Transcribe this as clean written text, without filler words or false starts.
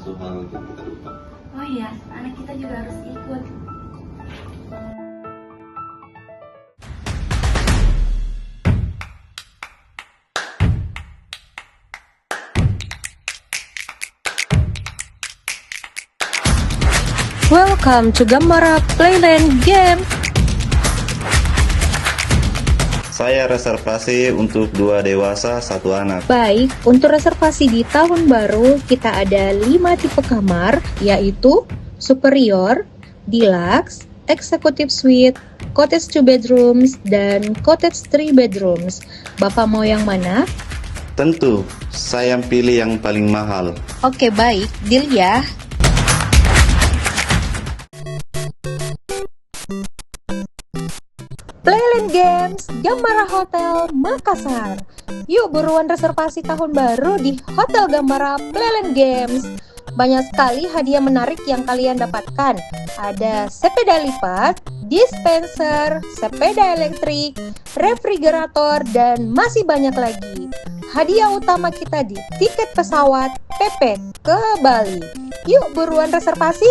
satu hal yang kita lupa. Oh iya, anak kita juga harus ikut. Welcome to Gammara Playland Game. Saya reservasi untuk 2 dewasa, 1 anak. Baik, untuk reservasi di tahun baru kita ada 5 tipe kamar, yaitu Superior, Deluxe, Executive Suite, Cottage 2 bedrooms, dan Cottage 3 bedrooms. Bapak mau yang mana? Tentu, saya pilih yang paling mahal. Oke, baik, deal ya. Playland Games, Gammara Hotel, Makassar. Yuk buruan reservasi tahun baru di Hotel Gammara Playland Games. Banyak sekali hadiah menarik yang kalian dapatkan. Ada sepeda lipat, dispenser, sepeda elektrik, refrigerator, dan masih banyak lagi. Hadiah utama kita di tiket pesawat PP ke Bali. Yuk buruan reservasi.